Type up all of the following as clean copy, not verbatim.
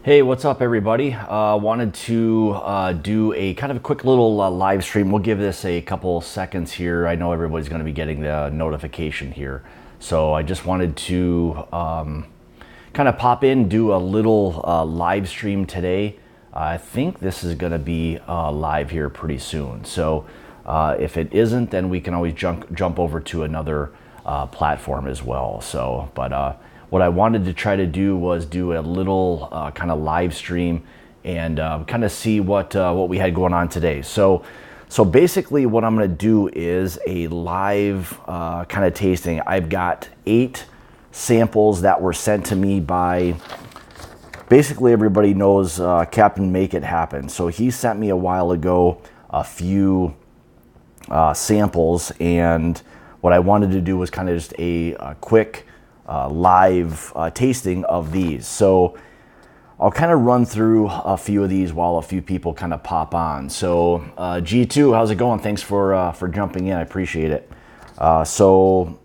Hey, what's up, everybody? Wanted to do a kind of a quick little live stream. We'll give this a couple seconds here. I know everybody's going to be getting the notification here. So I just wanted to kind of pop in, do a little live stream today. I think this is going to be live here pretty soon. So if it isn't, then we can always jump over to another platform as well. So, but what I wanted to try to do was do a little kind of live stream and kind of see what we had going on today. So basically what I'm going to do is a live kind of tasting. I've got 8 samples that were sent to me by, basically everybody knows Captain Make It Happen. So he sent me a while ago a few samples, and what I wanted to do was kind of just a quick live tasting of these. So I'll kind of run through a few of these while a few people kind of pop on. So G2, how's it going? Thanks for jumping in. I appreciate it. So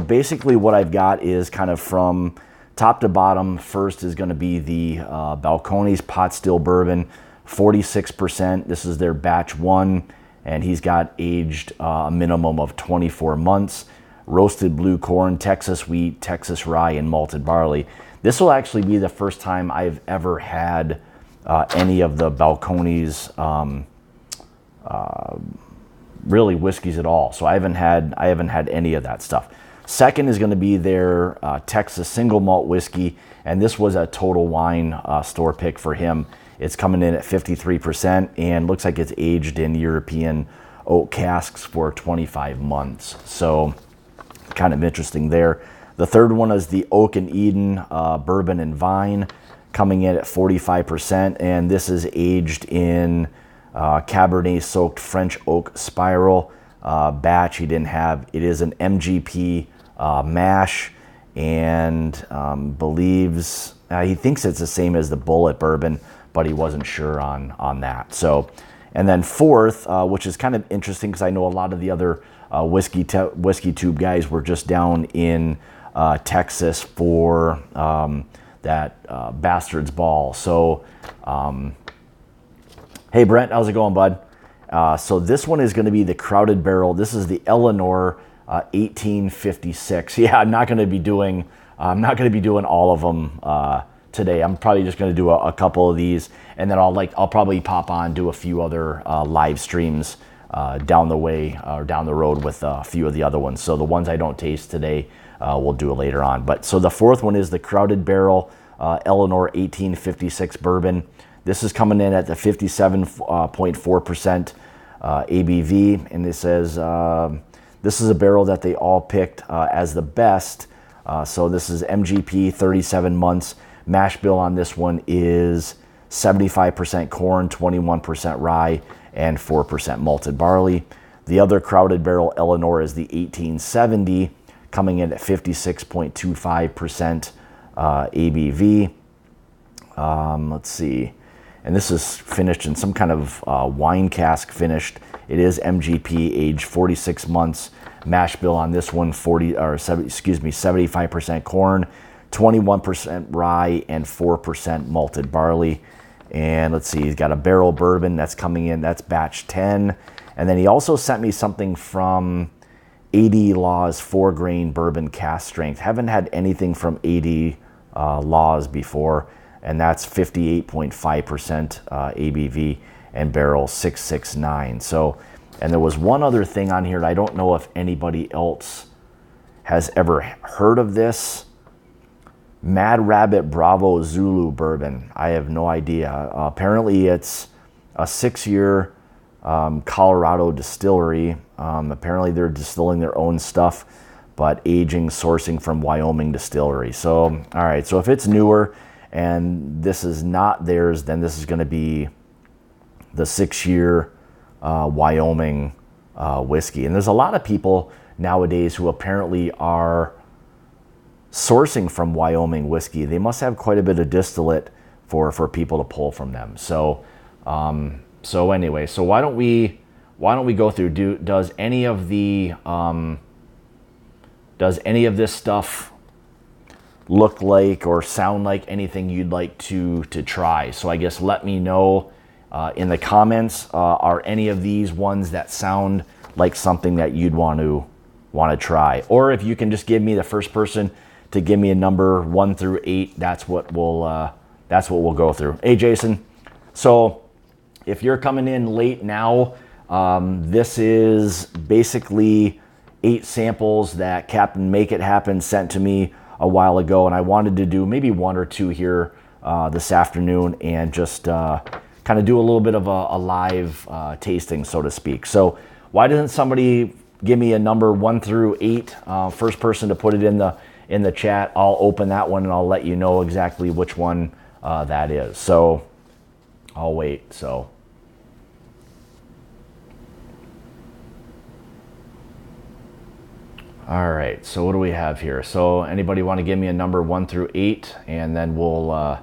basically what I've got is kind of from top to bottom. First is going to be the Balcones Pot Still Bourbon, 46%. This is their batch 1, and he's got aged a minimum of 24 months. Roasted blue corn, Texas wheat, Texas rye, and malted barley. This will actually be the first time I've ever had any of the Balcones really whiskeys at all. So I haven't had any of that stuff. Second is going to be their Texas single malt whiskey, and this was a Total Wine store pick for him. It's coming in at 53% and looks like it's aged in European oak casks for 25 months. So kind of interesting there. The third one is the Oak and Eden Bourbon and Vine, coming in at 45%, and this is aged in Cabernet soaked French oak spiral batch. He didn't have, it is an MGP mash, and believes, he thinks it's the same as the Bullet Bourbon, but he wasn't sure on that. So, and then fourth, which is kind of interesting because I know a lot of the other whiskey tube guys were just down in Texas for that Bastard's Ball. So, hey Brent, how's it going, bud? So this one is going to be the Crowded Barrel. This is the Eleanor 1856. Yeah, I'm not going to be doing all of them today. I'm probably just going to do a couple of these, and then I'll probably pop on, do a few other live streams down the way or down the road with a few of the other ones. So the ones I don't taste today, we'll do it later on. But so the fourth one is the Crowded Barrel Eleanor 1856 Bourbon. This is coming in at the 57.4% ABV, and it says this is a barrel that they all picked as the best. So this is MGP, 37 months. Mash bill on this one is 75% corn, 21% rye, and 4% malted barley. The other Crowded Barrel Eleanor is the 1870, coming in at 56.25% ABV. Let's see. And this is finished in some kind of wine cask finished. It is MGP, age 46 months. Mash bill on this one, 75% corn, 21% rye, and 4% malted barley. And let's see, he's got a barrel bourbon that's coming in, that's batch 10. And then he also sent me something from AD Law's 4-grain bourbon cask strength. Haven't had anything from AD Law's before, and that's 58.5% ABV and barrel 669. So, and there was one other thing on here, I don't know if anybody else has ever heard of this. Mad Rabbit Bravo Zulu Bourbon. I have no idea. Apparently it's a 6-year Colorado distillery. Apparently they're distilling their own stuff, but aging, sourcing from Wyoming distillery. So, all right, so if it's newer and this is not theirs, then this is going to be the 6-year Wyoming whiskey. And there's a lot of people nowadays who apparently are sourcing from Wyoming whiskey. They must have quite a bit of distillate for people to pull from them. So so anyway, so why don't we go through, does any of this stuff look like or sound like anything you'd like to try. So I guess let me know in the comments, are any of these ones that sound like something that you'd want to try? Or if you can just give me the first person to give me a number 1 through 8, that's what we'll go through. Hey Jason, so if you're coming in late now, this is basically 8 samples that Captain Make It Happen sent to me a while ago, and I wanted to do maybe 1 or 2 here this afternoon and just kind of do a little bit of a live tasting, so to speak. So why doesn't somebody give me a number 1 through 8? First person to put it in the chat, I'll open that one and I'll let you know exactly which one that is. So I'll wait. So all right, so what do we have here? So anybody want to give me a number 1 through 8, and then we'll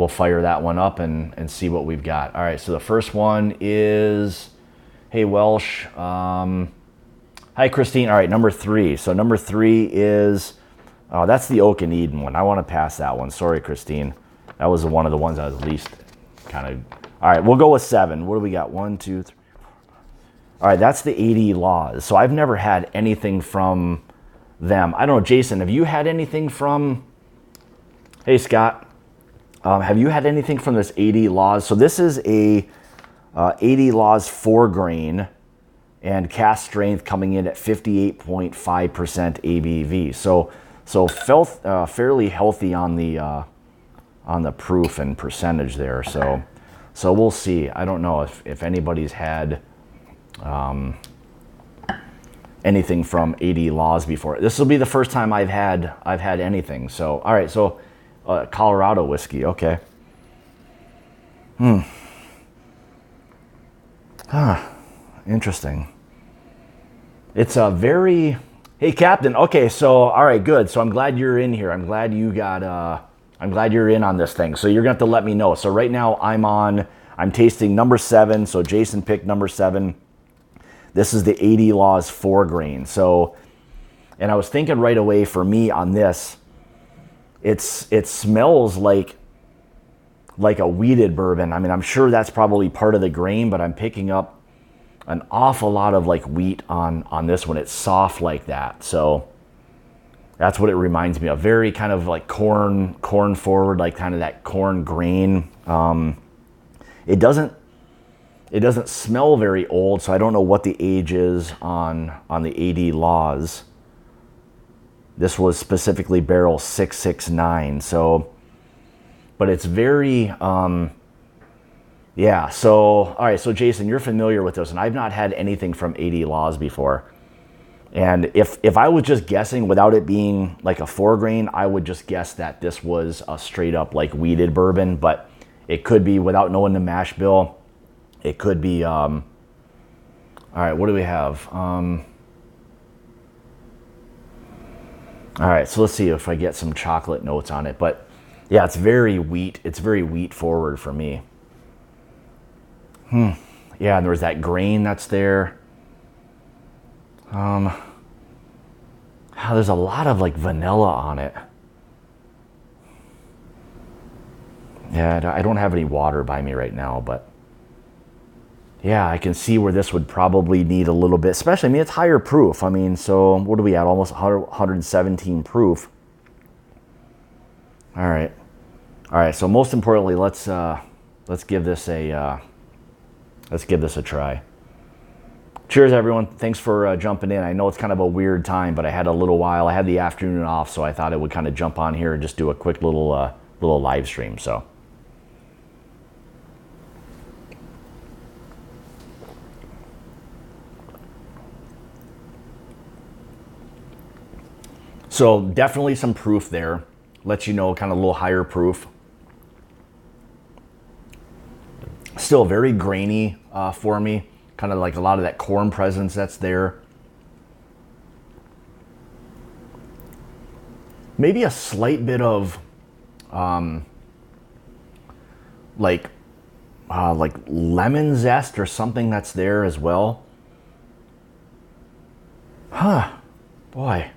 fire that one up and see what we've got. All right, so the first one is, hey Welsh, hi Christine. All right, number 3. So number 3 is, oh, that's the Oak and Eden one. I want to pass that one. Sorry, Christine. That was one of the ones I was least kind of. All right, we'll go with 7. What do we got? 1, 2, 3. All right, that's the 80 Laws. So I've never had anything from them. I don't know, Jason, have you had anything from, hey Scott, have you had anything from this 80 Laws? So this is a 80 Laws 4 grain and cast strength coming in at 58.5% ABV. So fairly healthy on the proof and percentage there. So we'll see. I don't know if anybody's had anything from 80 Laws before. This will be the first time I've had anything. So all right, so Colorado whiskey, okay. Interesting. It's a very, hey Captain, okay, so all right, good. So I'm glad you're in here. I'm glad you got I'm glad you're in on this thing. So you're gonna have to let me know. So right now I'm tasting number 7. So Jason picked number 7. This is the 80 Laws 4 grain. So, and I was thinking right away for me on this, it smells like a wheated bourbon. I mean, I'm sure that's probably part of the grain, but I'm picking up an awful lot of like wheat on this one. It's soft like that. So that's what it reminds me of. Very kind of like corn forward, like kind of that corn grain. It doesn't smell very old, so I don't know what the age is on the 80 Laws. This was specifically barrel 669. So, but it's very, yeah. So, all right. So Jason, you're familiar with this, and I've not had anything from 80 Laws before. And if I was just guessing without it being like a 4 grain, I would just guess that this was a straight up like wheated bourbon, but it could be, without knowing the mash bill, it could be, all right, what do we have? All right, so let's see if I get some chocolate notes on it. But yeah, it's very wheat. It's very wheat forward for me. Yeah, and there's that grain that's there. There's a lot of like vanilla on it. Yeah, I don't have any water by me right now, but yeah, I can see where this would probably need a little bit, especially, I mean, it's higher proof. I mean, so what are we at? Almost 117 proof. All right. All right, so most importantly, let's give this a try. Cheers, everyone. Thanks for jumping in. I know it's kind of a weird time, but I had a little while. I had the afternoon off, so I thought I would kind of jump on here and just do a quick little live stream. So definitely some proof there. Lets you know, kind of a little higher proof. Still very grainy for me. Kind of like a lot of that corn presence that's there. Maybe a slight bit of like lemon zest or something that's there as well. Boy.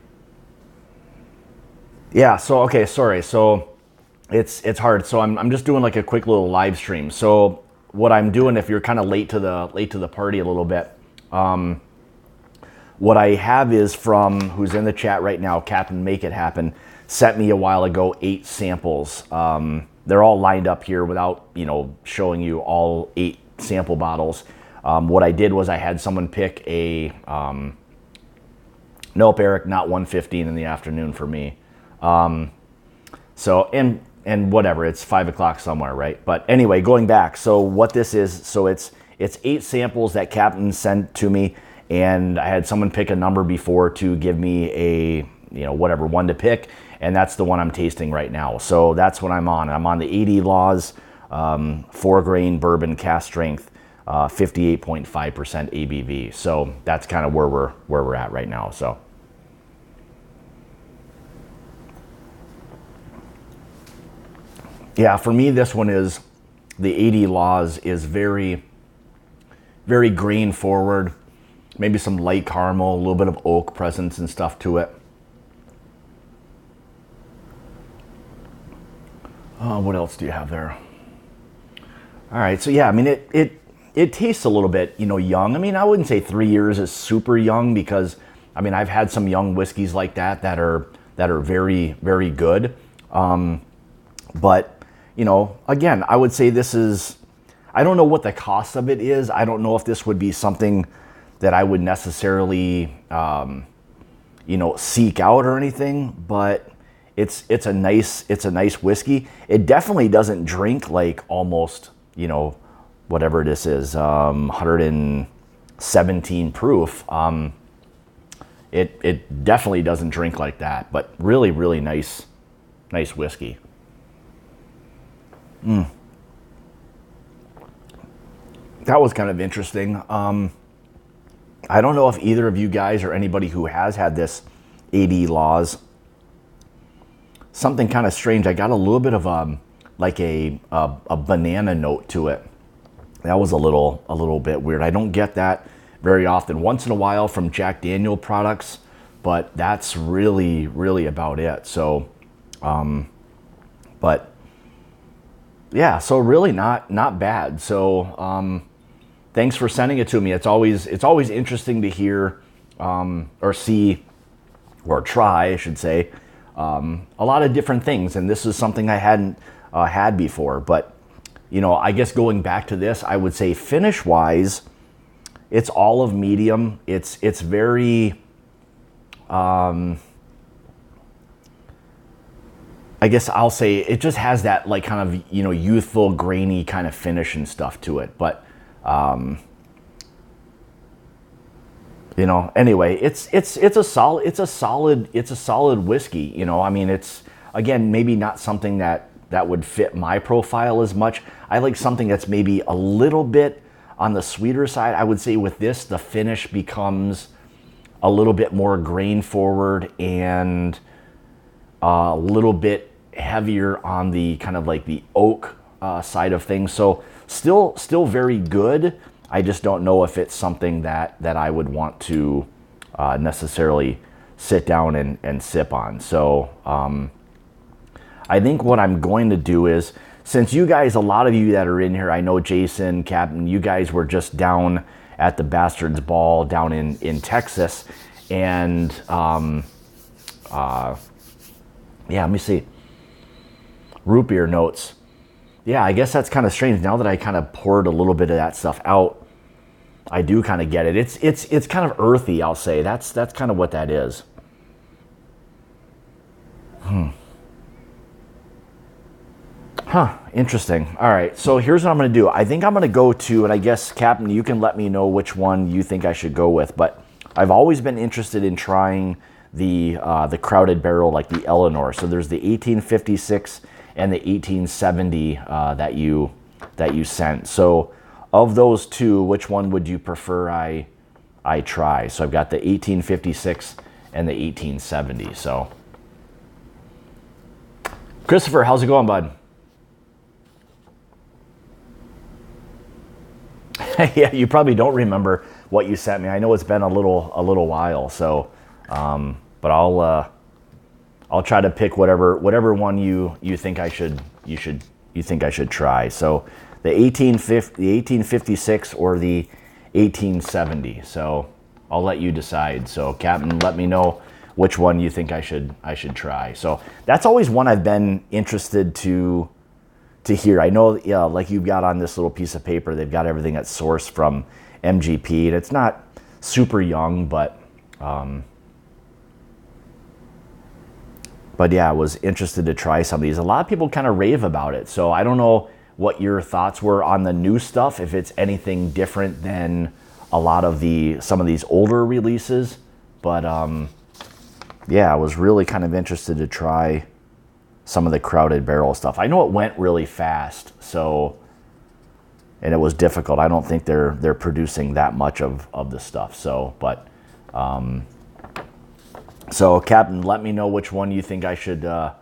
Yeah, so okay, sorry. So it's hard. So I'm just doing like a quick little live stream. So what I'm doing, if you're kind of late to the party a little bit, what I have is from who's in the chat right now, Captain Make It Happen, sent me a while ago 8 samples. They're all lined up here without showing you all 8 sample bottles. What I did was I had someone pick a nope, Eric, not 1:15 in the afternoon for me. So and whatever, it's 5 o'clock somewhere, right? But anyway, going back, so what this is, so it's 8 samples that Captain sent to me, and I had someone pick a number before to give me a whatever one to pick, and that's the one I'm tasting right now. So that's what I'm on. I'm on the 80 Laws 4-grain bourbon cast strength, 58.5% ABV. So that's kind of where we're at right now. So. Yeah, for me, this one is, the 80 Laws is very, very grain forward. Maybe some light caramel, a little bit of oak presence and stuff to it. What else do you have there? All right, so yeah, I mean, it tastes a little bit, young. I mean, I wouldn't say 3 years is super young, because, I mean, I've had some young whiskeys like that are very, very good. But again, I would say this is, I don't know what the cost of it is. I don't know if this would be something that I would necessarily, seek out or anything, but it's a nice whiskey. It definitely doesn't drink like almost, whatever this is, 117 proof. It definitely doesn't drink like that, but really, really nice whiskey. That was kind of interesting. I don't know if either of you guys or anybody who has had this 80 Laws, something kind of strange. I got a little bit of like a banana note to it. That was a little bit weird. I don't get that very often. Once in a while from Jack Daniel products, but that's really, really about it. So, but yeah, so really not bad. So thanks for sending it to me. It's always interesting to hear or see or try, I should say, a lot of different things. And this is something I hadn't had before. But I guess going back to this, I would say finish wise, it's olive medium. It's very I guess I'll say it just has that like kind of, youthful, grainy kind of finish and stuff to it. But, anyway, it's a solid whiskey. I mean, it's, again, maybe not something that would fit my profile as much. I like something that's maybe a little bit on the sweeter side. I would say with this, the finish becomes a little bit more grain forward and a little bit heavier on the kind of like the oak side of things. So still very good. I just don't know if it's something that I would want to necessarily sit down and sip on. So I think what I'm going to do is, since you guys, a lot of you that are in here, I know Jason, Captain, you guys were just down at the Bastards Ball down in Texas. And yeah, let me see. Root beer notes. Yeah, I guess that's kind of strange. Now that I kind of poured a little bit of that stuff out, I do kind of get it. It's kind of earthy, I'll say. That's kind of what that is. Huh, interesting. All right, so here's what I'm going to do. I think I'm going to go to, and I guess, Captain, you can let me know which one you think I should go with, but I've always been interested in trying the crowded barrel, like the Eleanor. So there's the 1856 and the 1870 that you sent. So of those two, which one would you prefer I try? So I've got the 1856 and the 1870. So Christopher, how's it going, bud? Yeah, you probably don't remember what you sent me. I know it's been a little while, so but I'll try to pick whatever one you think I should try. So the 1856 or the 1870. So I'll let you decide. So Captain, let me know which one you think I should try. So that's always one I've been interested to hear. I know, yeah, like you've got on this little piece of paper, they've got everything that's sourced from MGP, and it's not super young, but yeah, I was interested to try some of these. A lot of people kind of rave about it, so I don't know what your thoughts were on the new stuff, if it's anything different than a lot of some of these older releases, but yeah, I was really kind of interested to try some of the Crowded Barrel stuff. I know it went really fast, so, and it was difficult. I don't think they're producing that much of the stuff. So, but so Captain, let me know which one you think I should go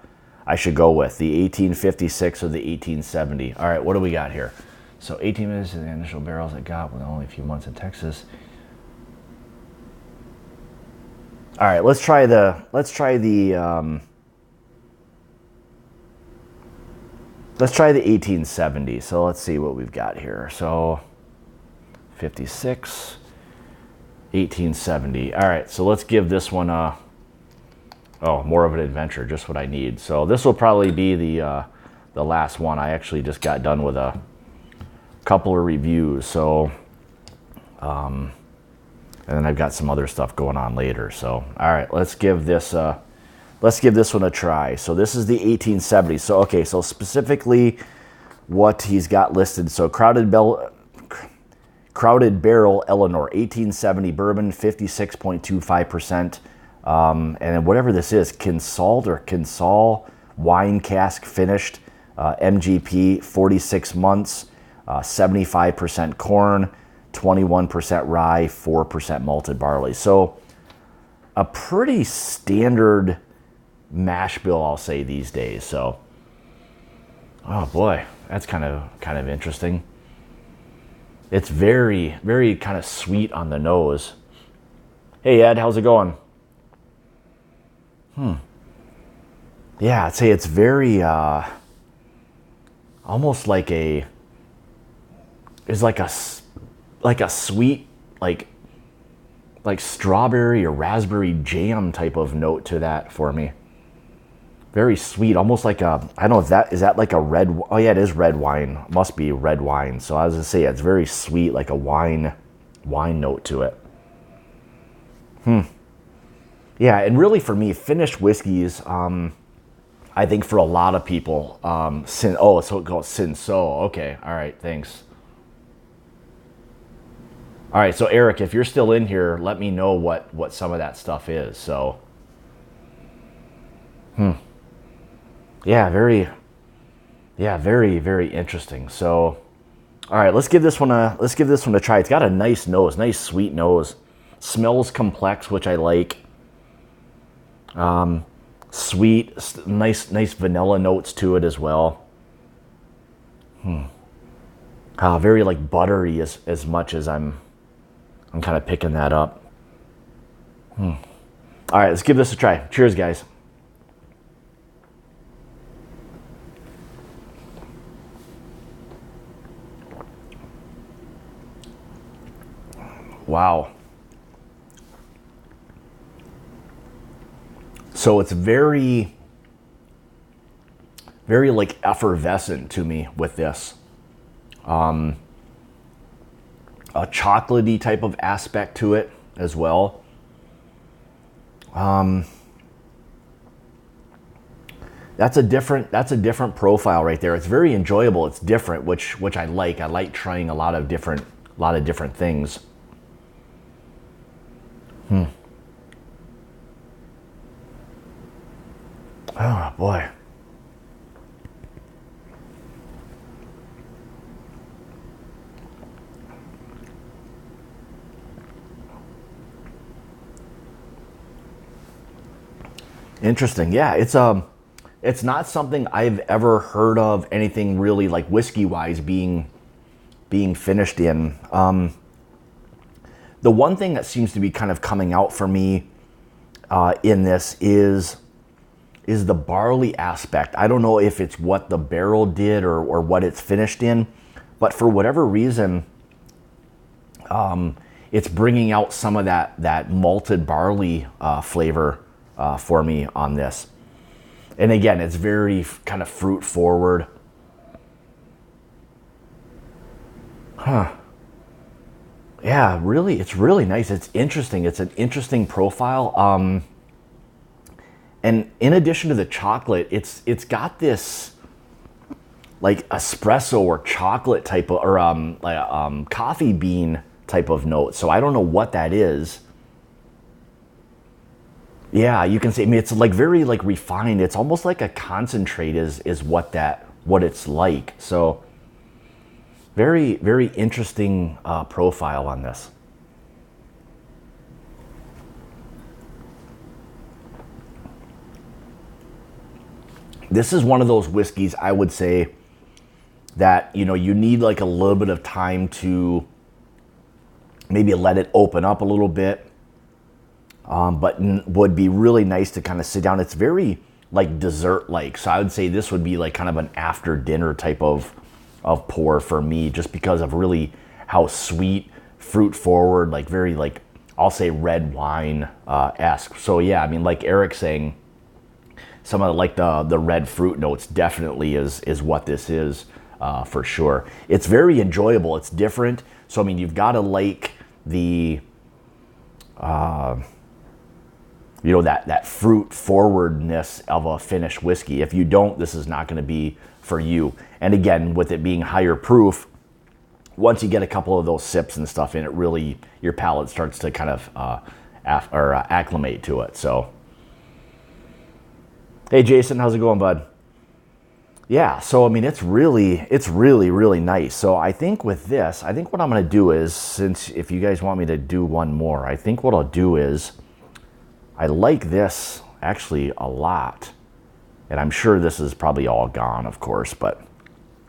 with, the 1856 or the 1870. All right, what do we got here? So 18 minutes is the initial barrels I got with only a few months in Texas. All right, let's try the 1870. So let's see what we've got here. So 56, 1870. All right, so let's give this one more of an adventure, just what I need. So this will probably be the last one. I actually just got done with a couple of reviews. So and then I've got some other stuff going on later. So all right, let's give this one a try. So this is the 1870. So okay, so specifically what he's got listed. So Crowded Barrel Eleanor 1870 bourbon, 56.25%. And then whatever this is, Kinsale wine cask finished, MGP 46 months, 75% corn, 21% rye, 4% malted barley. So a pretty standard mash bill, I'll say, these days. So, oh boy, that's kind of interesting. It's very, very kind of sweet on the nose. Hey Ed, how's it going? Yeah, I'd say it's very almost like a sweet, like strawberry or raspberry jam type of note to that for me. Very sweet, almost like I don't know if is that like a red, oh yeah, it is red wine, must be red wine. So I was gonna say, it's very sweet, like a wine note to it. Yeah, and really for me, finished whiskeys, I think for a lot of people, so it goes Cinsault. Okay, all right, thanks. All right, so Eric, if you're still in here, let me know what some of that stuff is. So, yeah, very, very interesting. So, all right, let's give this one a try. It's got a nice nose, nice sweet nose. Smells complex, which I like. Sweet, nice vanilla notes to it as well. Very like buttery as much as I'm kind of picking that up. All right, let's give this a try. Cheers, guys. Wow. So it's very, very like effervescent to me with this. A chocolatey type of aspect to it as well. That's a different profile right there. It's very enjoyable. It's different, which I like. I like trying a lot of different things. Oh boy. Interesting. Yeah, it's not something I've ever heard of anything really like whiskey wise being finished in. The one thing that seems to be kind of coming out for me in this is is the barley aspect. I don't know if it's what the barrel did or what it's finished in, but for whatever reason, it's bringing out some of that malted barley flavor for me on this. And again, it's very kind of fruit forward. Yeah, really, it's really nice. It's interesting. It's an interesting profile. And in addition to the chocolate, it's got this like espresso or chocolate type of, or coffee bean type of note. So I don't know what that is. Yeah, you can see. I mean, it's like very like refined. It's almost like a concentrate is what it's like. So very, very interesting profile on this. This is one of those whiskeys I would say that, you know, you need like a little bit of time to maybe let it open up a little bit. But would be really nice to kind of sit down. It's very like dessert-like. So I would say this would be like kind of an after dinner type of pour for me, just because of really how sweet, fruit forward, like very like, I'll say red wine esque. So yeah, I mean, like Eric's saying, some of like the red fruit notes definitely is what this is for sure. It's very enjoyable. It's different. So I mean, you've got to like the you know, that fruit forwardness of a finished whiskey. If you don't, this is not going to be for you. And again, with it being higher proof, once you get a couple of those sips and stuff in it, really your palate starts to kind of acclimate to it. So, hey Jason, how's it going, bud? Yeah, so I mean, it's really, really nice. So I think with this, I think what I'm going to do is, since if you guys want me to do one more, I think what I'll do is, I like this actually a lot, and I'm sure this is probably all gone, of course, but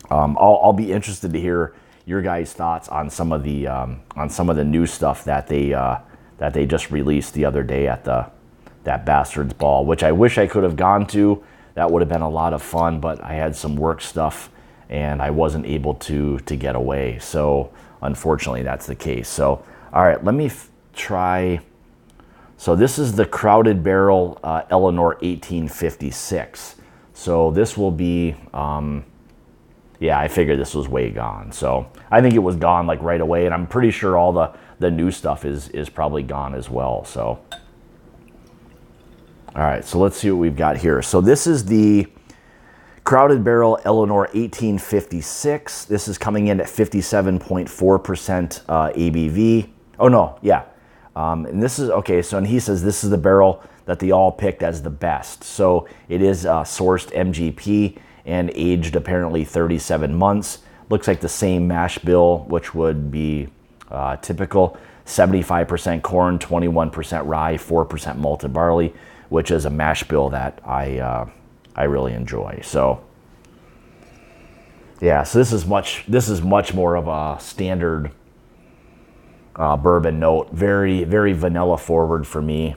I'll be interested to hear your guys' thoughts on some of the new stuff that they just released the other day at that Bastards Ball, which I wish I could have gone to. That would have been a lot of fun, but I had some work stuff and I wasn't able to get away. So unfortunately, that's the case. So all right, let me try. So this is the Crowded Barrel Eleanor 1856. So this will be, yeah, I figured this was way gone. So I think it was gone like right away, and I'm pretty sure all the new stuff is probably gone as well. So, all right, so let's see what we've got here. So this is the Crowded Barrel Eleanor 1856. This is coming in at 57.4% ABV. Oh no, yeah. And this is, okay, so and he says this is the barrel that they all picked as the best. So it is sourced MGP and aged apparently 37 months. Looks like the same mash bill, which would be typical. 75% corn, 21% rye, 4% malted barley, which is a mash bill that I really enjoy. So yeah, so this is much more of a standard bourbon note, very, very vanilla forward for me.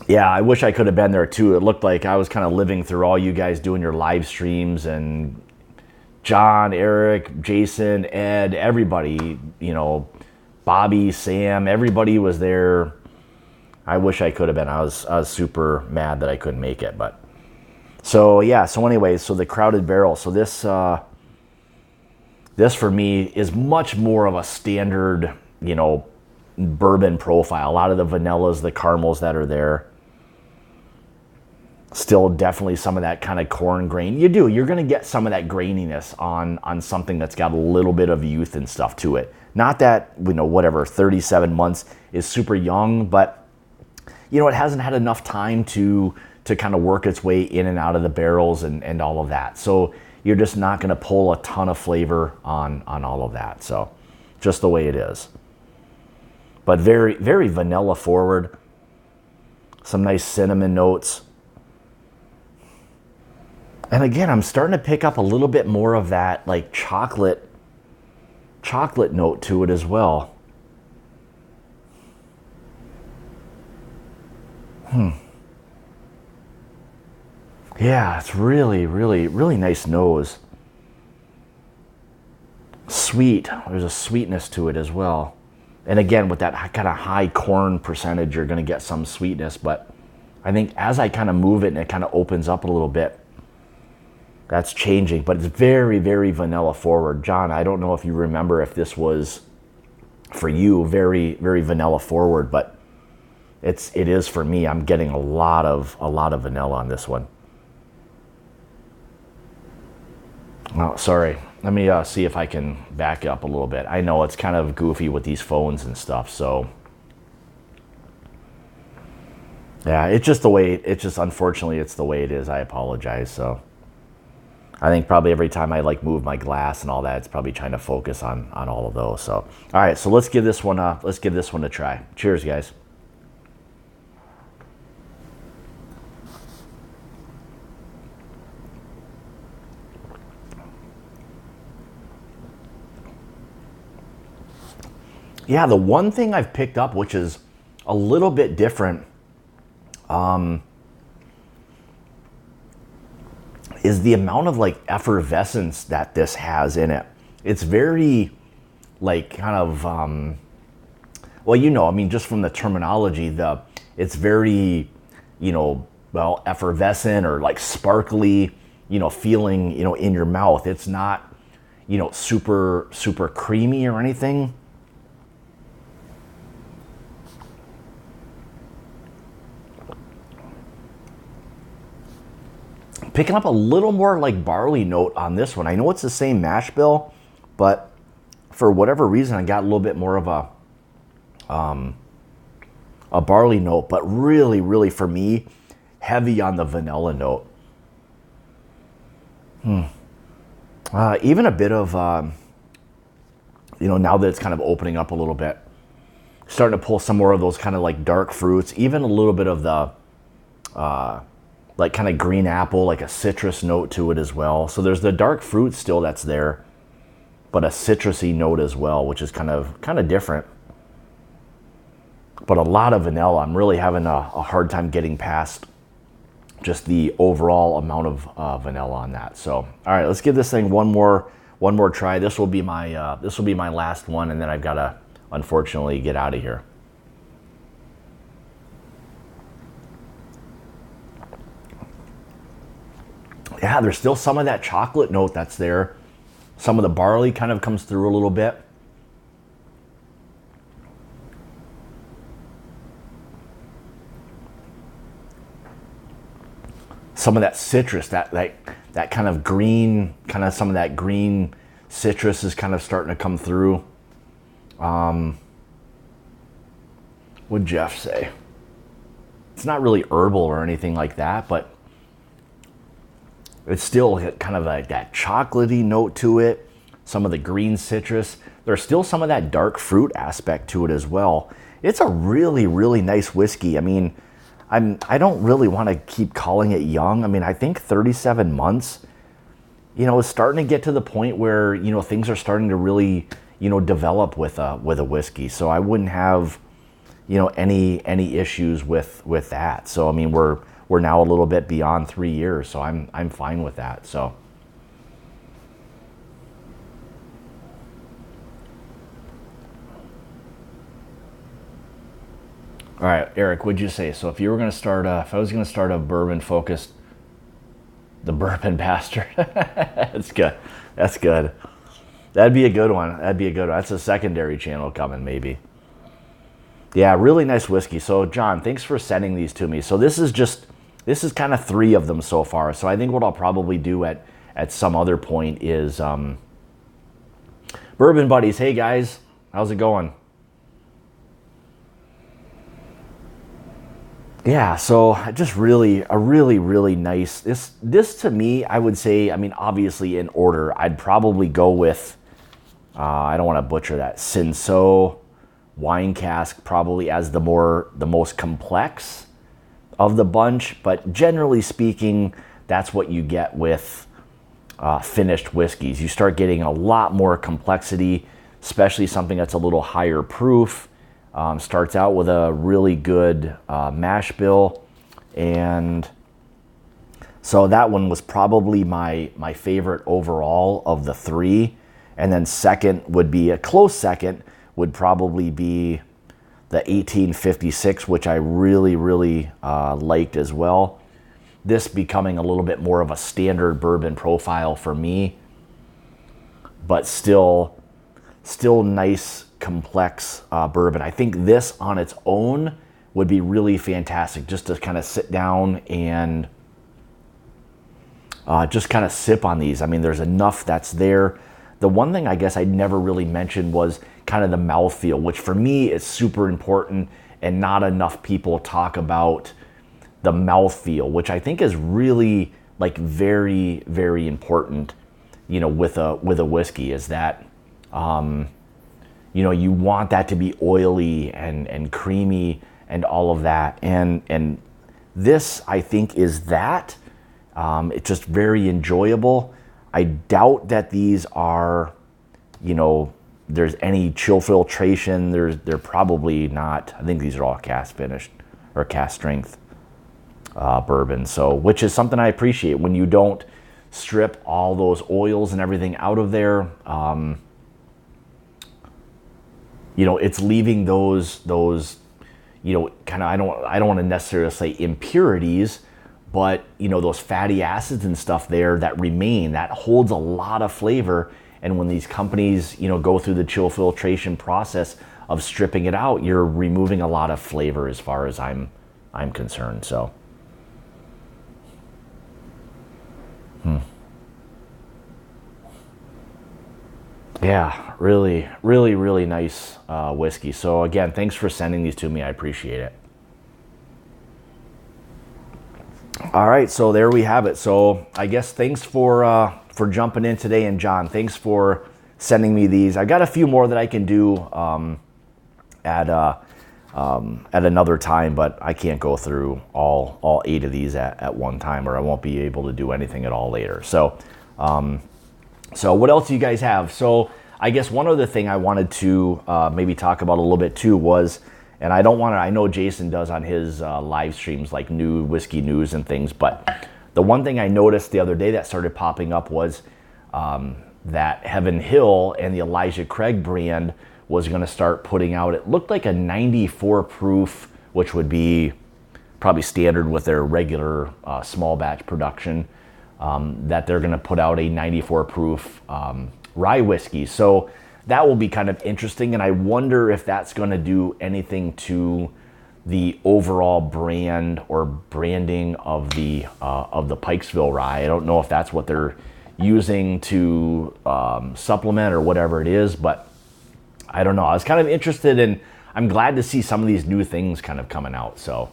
Yeah, I wish I could have been there too. It looked like I was kind of living through all you guys doing your live streams, and John, Eric, Jason, Ed, everybody, you know, Bobby, Sam, everybody was there. I wish I could have been. I was super mad that I couldn't make it, but so yeah. So anyways, so the Crowded Barrel. So this for me is much more of a standard, you know, bourbon profile. A lot of the vanillas, the caramels that are there. Still definitely some of that kind of corn grain. You're going to get some of that graininess on something that's got a little bit of youth and stuff to it. Not that, you know, whatever, 37 months is super young, but, you know, it hasn't had enough time to kind of work its way in and out of the barrels and all of that. So you're just not going to pull a ton of flavor on all of that. So just the way it is. But very, very vanilla forward. Some nice cinnamon notes. And again, I'm starting to pick up a little bit more of that like chocolate note to it as well. Yeah, it's really, really, really nice nose. Sweet. There's a sweetness to it as well. And again, with that kind of high corn percentage, you're going to get some sweetness. But I think as I kind of move it and it kind of opens up a little bit, that's changing. But it's very, very vanilla forward. John, I don't know if you remember if this was for you very, very vanilla forward, but it is for me. I'm getting a lot of vanilla on this one. Oh, sorry. Let me see if I can back up a little bit. I know it's kind of goofy with these phones and stuff, so yeah, it's just the way, unfortunately, it's the way it is. I apologize. So I think probably every time I like move my glass and all that, it's probably trying to focus on all of those. So, all right, so let's give this one a try. Cheers, guys. Yeah, the one thing I've picked up, which is a little bit different, is the amount of like effervescence that this has in it. It's very like kind of, well, you know, I mean, just from the terminology, it's very, you know, well, effervescent or like sparkly, you know, feeling, you know, in your mouth. It's not, you know, super, super creamy or anything. Picking up a little more like barley note on this one. I know it's the same mash bill, but for whatever reason, I got a little bit more of a barley note, but really, really for me, heavy on the vanilla note. Even a bit of, you know, now that it's kind of opening up a little bit, starting to pull some more of those kind of like dark fruits, even a little bit of the, like kind of green apple, like a citrus note to it as well. So there's the dark fruit still that's there, but a citrusy note as well, which is kind of different. But a lot of vanilla. I'm really having a hard time getting past just the overall amount of vanilla on that. So, all right, let's give this thing one more try. This will be my last one, and then I've got to unfortunately get out of here. Yeah, there's still some of that chocolate note that's there. Some of the barley kind of comes through a little bit. Some of that citrus, that kind of green, kind of some of that green citrus is kind of starting to come through. What'd Jeff say? It's not really herbal or anything like that, but it's still kind of like that chocolatey note to it. Some of the green citrus. There's still some of that dark fruit aspect to it as well. It's a really, really nice whiskey. I mean, I don't really want to keep calling it young. I mean, I think 37 months, you know, is starting to get to the point where, you know, things are starting to really, you know, develop with a whiskey. So I wouldn't have, you know, any issues with that. So I mean, we're now a little bit beyond 3 years, so I'm fine with that. So, all right, Eric, what'd you say? So if you were going to start, if I was going to start a bourbon focused, the Bourbon Bastard, that's good. That's good. That'd be a good one. That's a secondary channel coming, maybe. Yeah, really nice whiskey. So John, thanks for sending these to me. So this is kind of 3 of them so far. So I think what I'll probably do at some other point is Bourbon Buddies. Hey guys, how's it going? Yeah, so just really a really nice. This to me, I would say. I mean, obviously in order, I'd probably go with. I don't want to butcher that. Cinsault wine cask probably as the most complex of the bunch, but generally speaking, that's what you get with finished whiskeys. You start getting a lot more complexity, especially something that's a little higher proof. Starts out with a really good mash bill, and So that one was probably my favorite overall of the three. And then second would be, a close second would probably be the 1856, which I really, really liked as well. This becoming a little bit more of a standard bourbon profile for me, but still nice, complex bourbon. I think this on its own would be really fantastic just to kind of sit down and just kind of sip on these. I mean, there's enough that's there. The one thing I guess I never really mentioned was kind of the mouthfeel, which for me is super important, and not enough people talk about the mouthfeel, which I think is really like very, very important, you know, with a whiskey, is that, you know, you want that to be oily and creamy and all of that. And this, I think, is that. It's just very enjoyable. I doubt that these are, you know, there's any chill filtration. They're probably not. I think these are all cast finished or cast strength bourbon. So, which is something I appreciate when you don't strip all those oils and everything out of there. You know, it's leaving those, you know, kind of, I don't want to necessarily say impurities, but, you know, those fatty acids and stuff there that remain, that holds a lot of flavor. And when these companies, you know, go through the chill filtration process of stripping it out, you're removing a lot of flavor as far as I'm concerned. So, yeah, really, really, really nice whiskey. So again, thanks for sending these to me. I appreciate it. All right, so there we have it. So I guess thanks for jumping in today, and John, thanks for sending me these. I got a few more that I can do at another time, but I can't go through all 8 of these at one time, or I won't be able to do anything at all later. So, so what else do you guys have? So I guess one other thing I wanted to maybe talk about a little bit too was, and I don't want to, I know Jason does on his live streams like new whiskey news and things, but the one thing I noticed the other day that started popping up was that Heaven Hill and the Elijah Craig brand was going to start putting out, it looked like a 94 proof, which would be probably standard with their regular small batch production, that they're going to put out a 94 proof rye whiskey. So that will be kind of interesting, and I wonder if that's going to do anything to the overall brand or branding of the Pikesville rye. I don't know if that's what they're using to supplement or whatever it is, but I don't know. I was kind of interested, and I'm glad to see some of these new things kind of coming out. So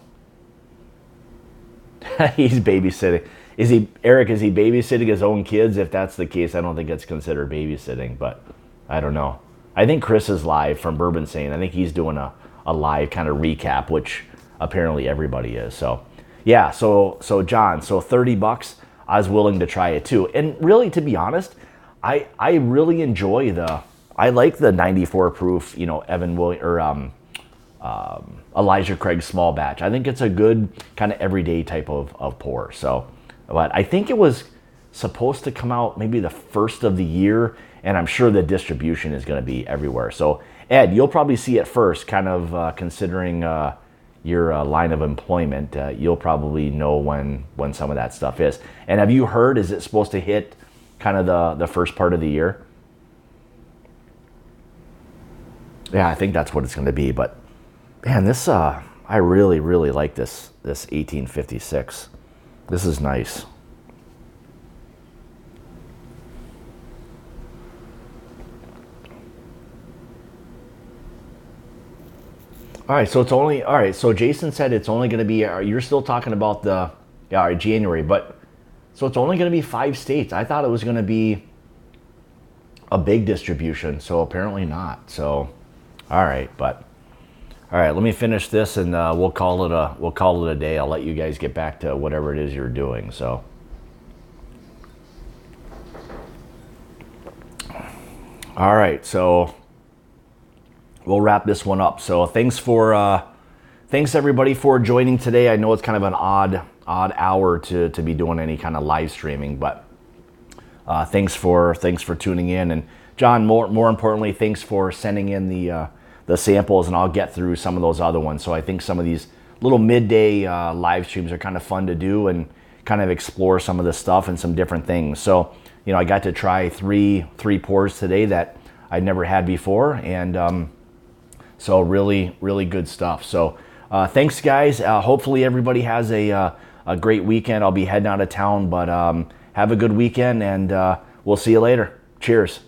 he's babysitting. Is he, Eric, is he babysitting his own kids? If that's the case, I don't think it's considered babysitting, but I don't know. I think Chris is live from Bourbon saying, I think he's doing a live kind of recap, which apparently everybody is. So yeah, so John, so $30, I was willing to try it too. And really, to be honest, I really enjoy I like the 94 proof, you know, Elijah Craig small batch. I think it's a good kind of everyday type of pour. So, but I think it was supposed to come out maybe the first of the year, and I'm sure the distribution is going to be everywhere. So Ed, you'll probably see it first, kind of considering your line of employment. You'll probably know when some of that stuff is. And have you heard, is it supposed to hit kind of the first part of the year? Yeah, I think that's what it's going to be. But man, this I really, really like this 1856. This is nice. All right, so it's only, all right, so Jason said it's only going to be, you're still talking about all right, January, but, so it's only going to be 5 states. I thought it was going to be a big distribution, so apparently not. So, all right, but, all right, let me finish this and we'll call it a day. I'll let you guys get back to whatever it is you're doing, so. All right, so we'll wrap this one up. So thanks everybody for joining today. I know it's kind of an odd hour to be doing any kind of live streaming. But thanks for tuning in, and John, more importantly, thanks for sending in the samples, and I'll get through some of those other ones. So I think some of these little midday live streams are kind of fun to do and kind of explore some of this stuff and some different things. So I got to try three pours today that I'd never had before, and so really good stuff. So thanks, guys. Hopefully everybody has a great weekend. I'll be heading out of town, but have a good weekend, and we'll see you later. Cheers.